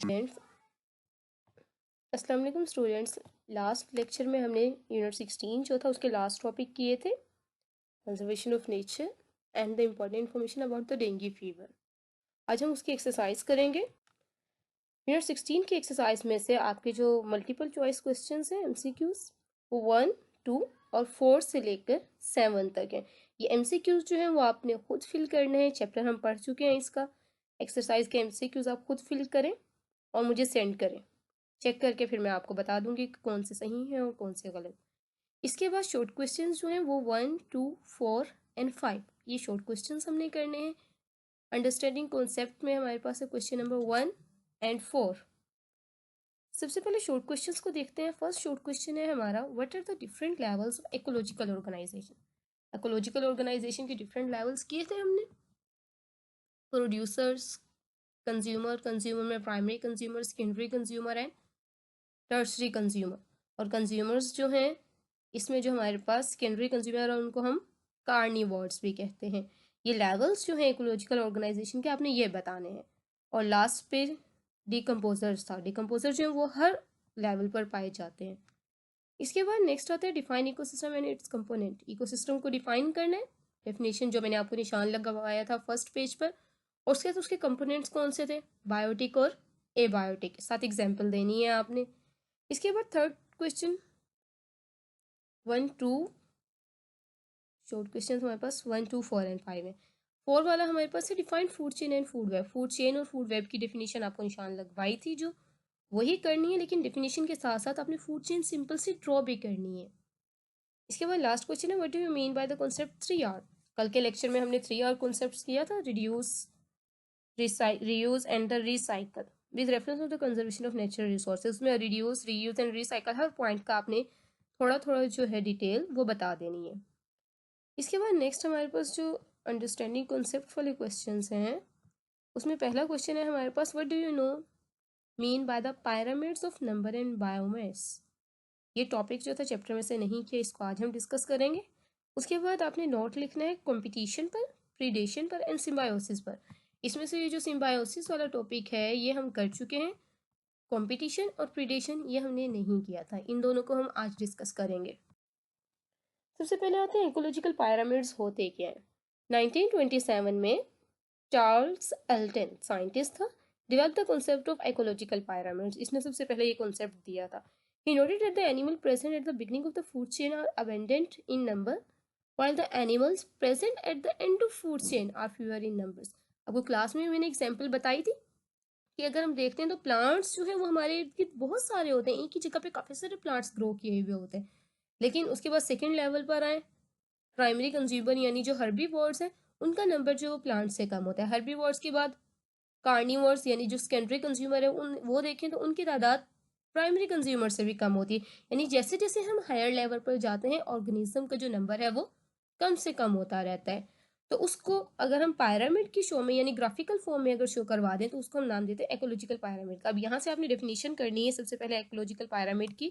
Students, अस्सलाम वालेकुम students. Last lecture में हमने यूनिट 16 जो था उसके लास्ट टॉपिक किए थे conservation of nature and the important information about the dengue fever. आज हम उसकी एक्सरसाइज करेंगे। यूनिट 16 की एक्सरसाइज में से आपके जो मल्टीपल चॉइस क्वेश्चंस हैं एमसीक्यूज वो 1, 2 और 4 से लेकर 7 तक हैं। ये एमसीक्यूज जो हैं वो आपने खुद फिल करने हैं। चैप्टर हम पढ़ चुके हैं इसका। एक्सरसाइज के एमसीक्यूज आप खुद फिल करें और मुझे सेंड करें। चेक करके फिर मैं आपको बता दूंगी कि कौन से सही हैं और कौन से गलत। इसके बाद शॉर्ट क्वेश्चंस जो हैं वो 1, 2, 4 एंड 5 ये शॉर्ट क्वेश्चंस हमने करने हैं। अंडरस्टैंडिंग कॉन्सेप्ट में हमारे पास है क्वेश्चन नंबर 1 एंड 4। सबसे पहले शॉर्ट क्वेश्चंस को देखते हैं। फर्स्ट शॉर्ट क्वेश्चन है हमारा, what are the different levels of ecological organisation. Ecological organisation के डिफरेंट लेवल्स किए थे हमने। प्रोड्यूसर्स, कंज्यूमर में primary consumer, secondary consumer and tertiary consumer. और कंज्यूमर्स जो हैं इसमें जो हमारे पास सेकेंडरी कंज्यूमर है उनको हम कार्निवोर्स भी कहते हैं। ये लेवल्स जो हैं इकोलॉजिकल ऑर्गेनाइजेशन के आपने ये बताने हैं। और लास्ट पे डिकम्पोजर्स था। डिकम्पोजर जो है वो हर लेवल पर पाए जाते हैं। इसके बाद नेक्स्ट आता है define ecosystem and it's component. Ecosystem को डिफाइन करना है। डेफिनेशन जो मैंने आपको निशान लगवाया था फर्स्ट पेज पर। और उसके बाद उसके कंपोनेंट्स कौन से थे, बायोटिक और एबायोटिक। साथ एग्जाम्पल देनी है आपने। इसके बाद थर्ड क्वेश्चन 1, 2 शॉर्ट क्वेश्चन हमारे पास 1, 2, 4 एंड 5 है। 4 वाला हमारे पास है defined food chain and food web. Food chain और फूड वेब की डेफिनेशन आपको निशान लगवाई थी जो वही करनी है, लेकिन डेफिनेशन के साथ साथ आपने फूड चेन सिंपल सी ड्रॉ भी करनी है। इसके बाद लास्ट क्वेश्चन है, what do you mean by the concept 3R। कल के लेक्चर में हमने 3R कॉन्सेप्ट किया था, reduce, reuse and the recycle with reference of the conservation of natural resources. में रिड्यूस, रीयूज एंड रिसाइकल हर पॉइंट का आपने थोड़ा थोड़ा जो है डिटेल वो बता देनी है। इसके बाद नेक्स्ट हमारे पास जो अंडरस्टैंडिंग कॉन्सेप्ट वाले क्वेश्चंस हैं उसमें पहला क्वेश्चन है हमारे पास, what do you know mean by the pyramids of number and biomass. ये टॉपिक जो था चैप्टर में से नहीं किया, इसको आज हम डिस्कस करेंगे। उसके बाद आपने नोट लिखना है कंपटीशन पर, प्रीडेशन पर एंड सिम्बायोसिस पर। इसमें से ये जो सिम्बायोसिस वाला टॉपिक है ये हम कर चुके हैं। कंपटीशन और प्रीडेशन ये हमने नहीं किया था। इन दोनों को हम आज डिस्कस करेंगे। सबसे पहले आते हैं इकोलॉजिकल पायरामिड्स होते क्या हैं। 1927 में चार्ल्स एल्टन साइंटिस्ट था, developed the concept of ecological pyramids। इसने सबसे पहले ये कॉन्सेप्ट दिया था। He noted that the animal present at the beginning of the food chain are abundant in number, while the animals present at the end of food chain are fewer in numbers। आपको class में मैंने example बताई थी कि अगर हम देखते हैं तो प्लांट्स जो है वो हमारे इर्द गिर्द बहुत सारे होते हैं, एक ही जगह पे काफी सारे प्लांट्स ग्रो किए हुए होते हैं। लेकिन उसके बाद सेकेंड लेवल पर आए प्राइमरी कंज्यूमर यानी जो हर्बीवोर्स हैं उनका नंबर जो प्लांट से कम होता है। हर्बीवोर्स के बाद कार्निवर्स यानी जो सेकेंडरी कंज्यूमर है उन वो देखें तो उनकी तादाद प्राइमरी कंज्यूमर से भी कम होती है। यानी जैसे जैसे हम हायर लेवल पर जाते हैं ऑर्गेनिज्म का जो नंबर है वो कम से कम होता रहता है। तो उसको अगर हम पायरामिड की शो में यानी ग्राफिकल फॉर्म में अगर शो करवा दें तो उसको हम नाम देते हैं इकोलॉजिकल पायरामिड का। अब यहाँ से आपने डेफिनेशन करनी है सबसे पहले इकोलॉजिकल पायरामिड की,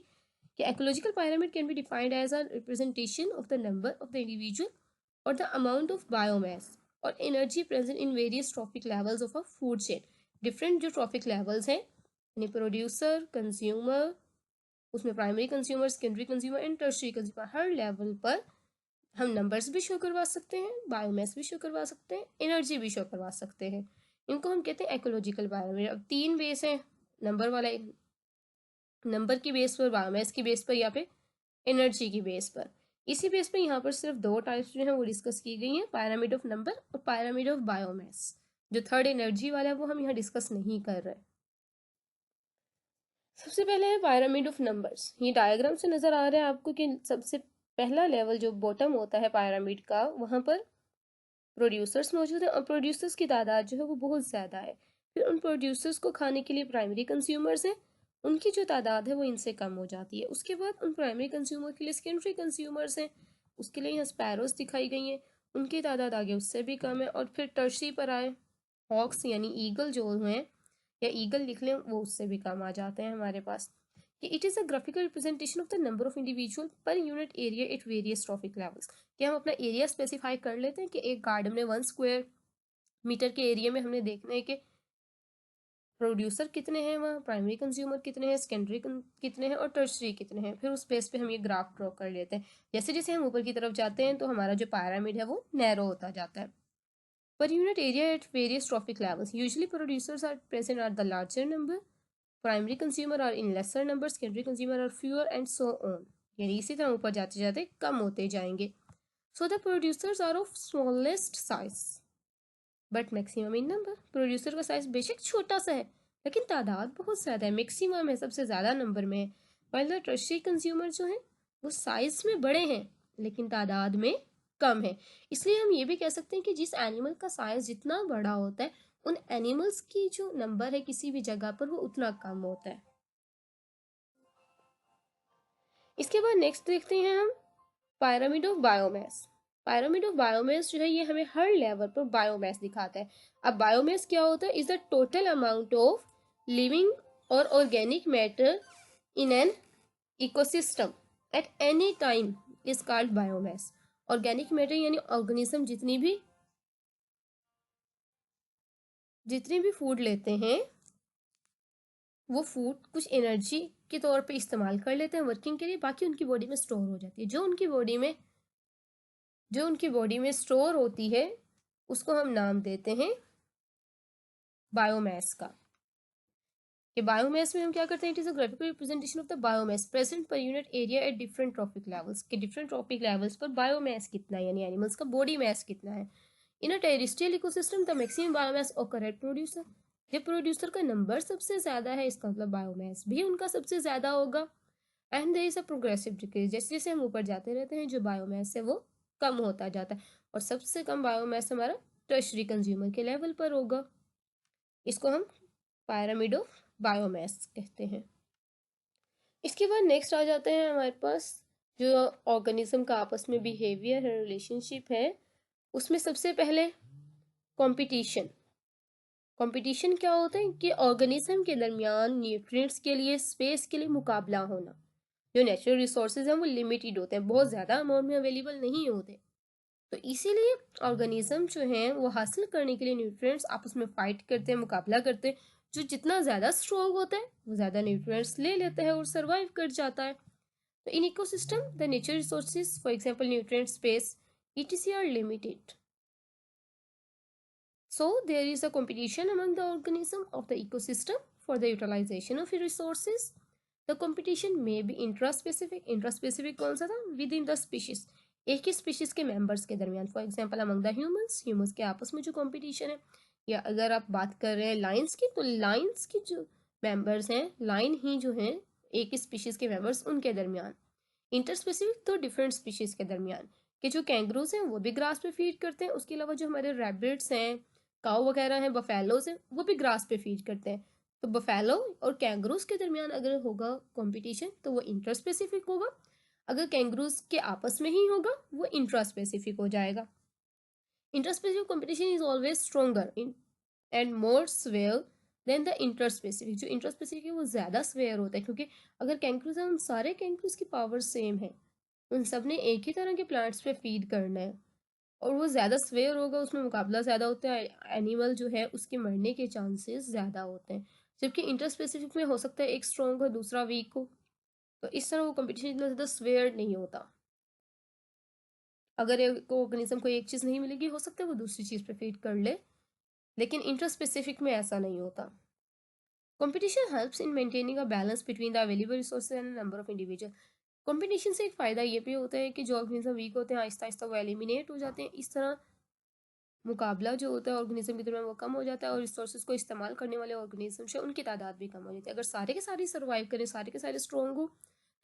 कि ecological pyramid can be defined as a representation of the number of the individual or the amount of biomass or energy present in various trophic levels of a food chain। different जो trophic levels हैं यानी producer, consumer, उसमें primary consumer, secondary consumer and tertiary consumer, her level पर हम numbers भी show करवा सकते हैं, बायोमास भी शो करवा सकते हैं, एनर्जी भी शो करवा सकते हैं। इनको हम कहते हैं इकोलॉजिकल पायरामिड। अब 3 बेस हैं, नंबर वाला, नंबर की बेस पर, बायोमास की बेस पर या फिर एनर्जी की बेस पर। इसी बेस पर यहाँ पर सिर्फ 2 टाइप्स जो हैं वो डिस्कस की गई हैं, पायरामिड ऑफ नंबर और पायरामिड ऑफ बायोमास। जो थर्ड एनर्जी वाला है वो हम यहाँ डिस्कस नहीं कर रहे। सबसे पहले है पायरामिड ऑफ नंबर्स। ये डायग्राम से नजर आ रहा है आपको कि सबसे पहला लेवल जो बॉटम होता है पायरामिड का वहां पर प्रोड्यूसर्स मौजूद है और प्रोड्यूसर्स की तादाद जो है वो बहुत ज़्यादा है। फिर उन प्रोड्यूसर्स को खाने के लिए प्राइमरी कंज्यूमर्स हैं, उनकी जो तादाद है वो इनसे कम हो जाती है। उसके बाद उन प्राइमरी कंज्यूमर के लिए सेकेंडरी कंज्यूमर्स हैं, उसके लिए यहाँ स्पैरोस दिखाई गई हैं, उनकी तादाद आगे उससे भी कम है। और फिर टर्शी पर आए हॉक्स यानी ईगल जो हैं, या ईगल लिख लें, वो उससे भी कम आ जाते हैं हमारे पास। कि it is a graphical representation of the number of individual पर unit area at various trophic levels. कि हम अपना एरिया स्पेसिफाई कर लेते हैं कि एक गार्डन में 1 स्क्वायर मीटर के एरिया में हमने देखना है कि प्रोड्यूसर कितने हैं, वहाँ प्राइमरी कंज्यूमर कितने हैं, सेकेंडरी कितने हैं और टर्शरी कितने हैं। फिर उस बेस पे हम ये ग्राफ ड्रॉ कर लेते हैं। जैसे जैसे हम ऊपर की तरफ जाते हैं तो हमारा जो पैरामिड है वो नैरो होता जाता है। पर unit area at various trophic levels, usually producers are present at the larger number, primary consumer are in lesser number, secondary consumer are fewer and so on. यानी इसी तरह ऊपर जाते जाते कम होते जाएंगे। So the producers are of smallest size but maximum in number. Producer का साइज बेशक छोटा सा है लेकिन तादाद बहुत ज़्यादा है, मैक्सिमम है, सबसे ज़्यादा नंबर में है। वाइल द टर्शरी कंज्यूमर जो है वो साइज में बड़े हैं लेकिन तादाद में कम है। इसलिए हम ये भी कह सकते हैं कि जिस एनिमल का साइज जितना बड़ा होता है उन एनिमल्स की जो नंबर है किसी भी जगह पर वो उतना कम होता है। इसके बाद नेक्स्ट देखते हैं हम pyramid of biomass. Pyramid of biomass जो है ये हमें हर लेवल पर बायोमास दिखाता है। अब बायोमास क्या होता है, is the total amount of living और organic matter in an ecosystem at any time is called biomass. Organic matter यानी ऑर्गेनिज्म जितनी भी फूड लेते हैं वो फूड कुछ एनर्जी के तौर पे इस्तेमाल कर लेते हैं वर्किंग के लिए, बाकी उनकी बॉडी में स्टोर हो जाती है। जो उनकी बॉडी में स्टोर होती है उसको हम नाम देते हैं बायोमास का। कि बायोमास में हम क्या करते हैं, it is a graphical representation of the biomass present per unit area at different trophic levels. के डिफरेंट ट्रॉपिक लेवल्स पर बायोमास कितना है यानी एनिमल्स का बॉडी मास कितना है। In a terrestrial ecosystem the maximum biomass occur at producer. जब producer का नंबर सबसे ज्यादा है इसका मतलब बायोमास भी उनका सबसे ज्यादा होगा। And there is a progressive decrease, जैसे जैसे हम ऊपर जाते रहते हैं जो बायोमास है वो कम होता जाता है और सबसे कम बायोमास हमारा टर्शरी कंज्यूमर के लेवल पर होगा। इसको हम पायरामिड ऑफ बायोमास कहते हैं। इसके बाद नेक्स्ट आ जाते हैं हमारे पास जो ऑर्गेनिज्म का आपस में बिहेवियर है, रिलेशनशिप है, उसमें सबसे पहले कंपटीशन। कंपटीशन क्या होता है कि ऑर्गेनिज्म के दरमियान न्यूट्रिएंट्स के लिए, स्पेस के लिए मुकाबला होना। जो नेचुरल रिसोर्सेज हैं वो लिमिटेड होते हैं, बहुत ज़्यादा अमाउंट में अवेलेबल नहीं होते, तो इसीलिए ऑर्गेनिज्म जो हैं वो हासिल करने के लिए न्यूट्रिएंट्स आपस में फाइट करते हैं, मुकाबला करते हैं। जो जितना ज़्यादा स्ट्रॉन्ग होता है वो ज़्यादा न्यूट्रिएंट्स ले लेता है और सर्वाइव कर जाता है। तो in ecosystem the natural resources for example nutrient, space etc are limited, so there is a competition among the organism of the ecosystem for the utilization of resources. The competition may be intraspecific। intraspecific कौन सा था, within the species, एक ही species के members के दरमियान। For example among the humans के आपस में जो कंपटीशन है, या अगर आप बात कर रहे हैं लाइन्स की तो लाइन्स की जो मेंबर्स हैं, लाइन ही जो हैं एक ही स्पीशीज के मेंबर्स उनके दरमियान। इंटरस्पेसिफिक तो डिफरेंट स्पीशीज के दरमियान, कि जो कैंगरूज हैं वो भी ग्रास पे फीड करते हैं, उसके अलावा जो हमारे रैबिट्स हैं, काऊ वगैरह हैं, बफेलोज हैं, वो भी ग्रास पे फीड करते हैं। तो बफेलो और कैंगरूज के दरमियान अगर होगा कंपटीशन तो वो इंटरस्पेसिफिक होगा, अगर कैंगरूज के आपस में ही होगा वो इंट्रास्पेसिफिक हो जाएगा। Interspecific competition is always stronger and more severe than the interspecific. जो इंटरस्पेसिफिक है वो ज़्यादा स्वेयर होता है, क्योंकि अगर कैंक्रूज है उन सारे कैंक्रूज की पावर सेम है, उन सब ने एक ही तरह के प्लांट्स पे फीड करना है और वो ज़्यादा स्वेयर होगा, उसमें मुकाबला ज़्यादा होता है, एनिमल जो है उसके मरने के चांसेस ज़्यादा होते हैं। जबकि इंटरस्पेसिफिक में हो सकता है एक स्ट्रॉन्ग हो दूसरा वीक हो, तो इस तरह वो कंपटीशन इतना ज़्यादा स्वेयर नहीं होता। अगर एक ऑर्गेनिज्म को एक चीज़ नहीं मिलेगी हो सकता है वो दूसरी चीज़ पे फीड कर ले, लेकिन इंटरस्पेसिफिक में ऐसा नहीं होता। Competition helps in maintaining a balance between the available resources and number of individual. Competition से एक फ़ायदा ये भी होता है कि जो ऑर्गेनिज्म वीक होते हैं आहिस्ता आहिस्ता वो एलिमिनेट हो जाते हैं। इस तरह मुकाबला जो होता है ऑर्गेनिज्म के दरमियान वो कम हो जाता है और रिसोर्सेज को इस्तेमाल करने वाले ऑर्गेनिज्म है उनकी तादाद भी कम हो जाती है। अगर सारे के सारे सर्वाइव करें, सारे के सारे स्ट्रॉन्ग हो,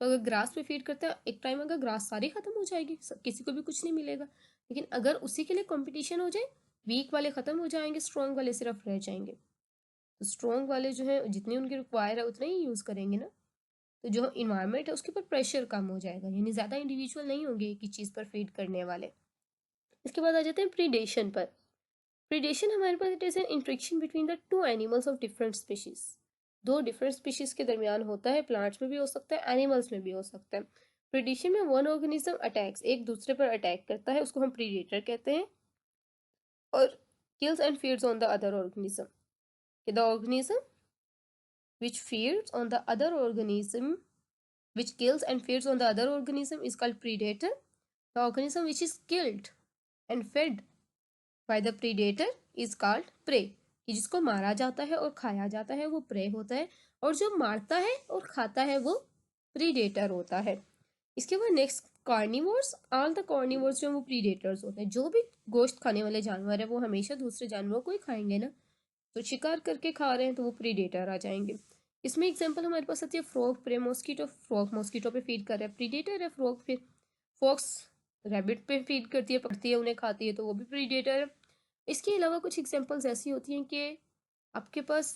तो अगर ग्रास पे फीड करते हैं एक टाइम अगर ग्रास सारी खत्म हो जाएगी, किसी को भी कुछ नहीं मिलेगा। लेकिन अगर उसी के लिए कंपटीशन हो जाए, वीक वाले खत्म हो जाएंगे, स्ट्रॉन्ग वाले सिर्फ रह जाएंगे। तो स्ट्रॉन्ग वाले जो है जितनी उनकी रिक्वायर है उतना ही यूज़ करेंगे ना, तो जो इन्वायरमेंट है उसके ऊपर प्रेशर कम हो जाएगा, यानी ज़्यादा इंडिविजुअल नहीं होंगे एक ही चीज़ पर फीड करने वाले। इसके बाद आ जाते हैं प्रीडेशन पर। प्रीडेशन हमारे पास it is an interaction between the two animals of different species. दो डिफरेंट स्पीशीज के दरमियान होता है, प्लांट्स में भी हो सकता है, एनिमल्स में भी हो सकता है। प्रीडेशन में वन ऑर्गेनिज्म अटैक्स, एक दूसरे पर अटैक करता है, उसको हम प्रीडेटर कहते हैं, और kills and feeds on the other organism. The organism which feeds on the other organism, which kills and feeds on the other organism is called predator. The organism which is killed and fed by the predator is called prey. कि जिसको मारा जाता है और खाया जाता है वो prey होता है, और जो मारता है और खाता है वो predator होता है। इसके बाद next carnivores. All the carnivores जो वो प्रीडेटर्स होते हैं, जो भी गोश्त खाने वाले जानवर है वो हमेशा दूसरे जानवरों को ही खाएंगे ना, तो शिकार करके खा रहे हैं तो वो प्रीडेटर आ जाएंगे। इसमें एग्जांपल हमारे पास आती है frog prey mosquito. Frog mosquito पे फीड कर रहा है, प्रीडेटर है फ्रॉग। फिर फॉक्स रैबिट पे फीड करती है, पकड़ती है, उन्हें खाती है, तो वो भी प्रीडेटर है। इसके अलावा कुछ एग्जांपल्स ऐसी होती हैं कि आपके पास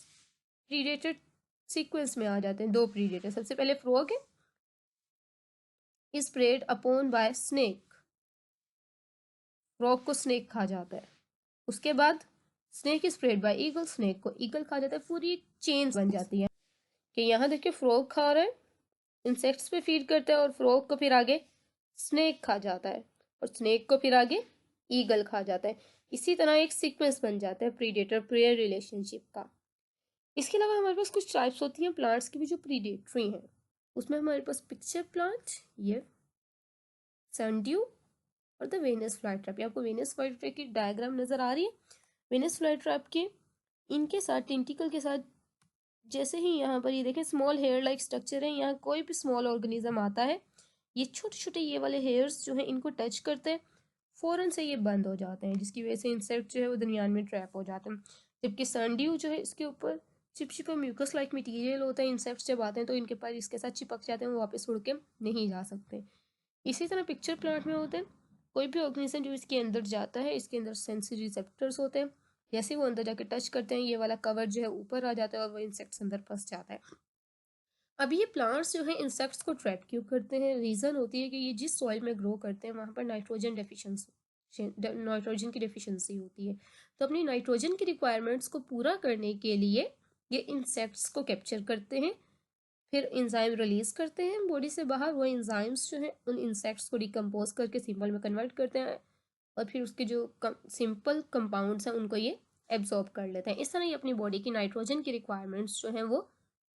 प्रीडेटर सीक्वेंस में आ जाते हैं। दो प्रीडेटर, सबसे पहले फ्रॉग है, is preyed upon by snake. Frog को स्नेक खा जाता है। उसके बाद snake is preyed by eagle, snake को ईगल खा जाता है। पूरी चेन बन जाती है कि यहाँ देखिए फ्रॉग खा रहा है, इंसेक्ट्स पे फीड करता है, और फ्रॉग को फिर आगे स्नेक खा जाता है, और स्नेक को फिर आगे ईगल खा जाता है। इसी तरह एक सीक्वेंस बन जाता है प्रीडेटर प्रे रिलेशनशिप का। इसके अलावा हमारे पास कुछ टाइप्स होती हैं प्लांट्स की भी जो प्रीडेटरी हैं। उसमें हमारे पास पिक्चर प्लांट, ये सनड्यू और द वेनस फ्लाई ट्रैप। आपको वेनस फ्लाई ट्रैप की डायग्राम नजर आ रही है। वेनस फ्लाई ट्रैप के इनके साथ टेंटिकल के साथ जैसे ही यहाँ पर ये देखें स्मॉल हेयर लाइक स्ट्रक्चर है, यहाँ कोई भी स्मॉल ऑर्गेनिज्म आता है, ये छोटे छोटे ये वाले हेयर्स जो है इनको टच करते हैं, फौरन से ये बंद हो जाते हैं, जिसकी वजह से इंसेक्ट जो है वो दरमियान में ट्रैप हो जाते हैं। जबकि सनड्यू जो है इसके ऊपर चिपचिपा म्यूकस लाइक मटीरियल होता है, इंसेक्ट्स जब आते हैं तो इनके पर इसके साथ चिपक जाते हैं, वो वापस उड़ के नहीं जा सकते। इसी तरह पिक्चर प्लांट में होते हैं, कोई भी ऑर्गेनिज्म जो इसके अंदर जाता है, इसके अंदर सेंसरी रिसेप्टर्स होते हैं, जैसे वो अंदर जाके टच करते हैं ये वाला कवर जो है ऊपर आ जाता है और वो इंसेक्ट्स अंदर फंस जाता है। अब ये प्लांट्स जो है इंसेक्ट्स को ट्रैप क्यों करते हैं? रीज़न होती है कि ये जिस सॉइल में ग्रो करते हैं वहाँ पर नाइट्रोजन की डेफिशिएंसी होती है, तो अपनी नाइट्रोजन की रिक्वायरमेंट्स को पूरा करने के लिए ये इंसेक्ट्स को कैप्चर करते हैं, फिर इंजाइम रिलीज करते हैं बॉडी से बाहर। वो इंजाइम्स जो हैं उन इंसेक्ट्स को डिकम्पोज करके सिंपल में कन्वर्ट करते हैं, और फिर उसके जो सिंपल कंपाउंड्स हैं उनको ये एब्जॉर्ब कर लेते हैं। इस तरह ये अपनी बॉडी की नाइट्रोजन की रिक्वायरमेंट्स जो हैं वो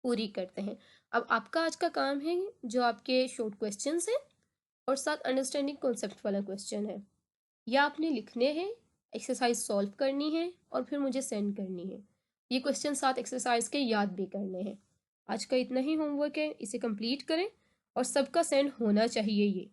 पूरी करते हैं। अब आपका आज का काम है जो आपके शॉर्ट क्वेश्चन है और साथ अंडरस्टैंडिंग कॉन्सेप्ट वाला क्वेश्चन है, या आपने लिखने हैं, एक्सरसाइज सॉल्व करनी है और फिर मुझे सेंड करनी है। ये क्वेश्चन साथ एक्सरसाइज के याद भी करने हैं। आज का इतना ही होमवर्क है, इसे कंप्लीट करें और सबका सेंड होना चाहिए ये।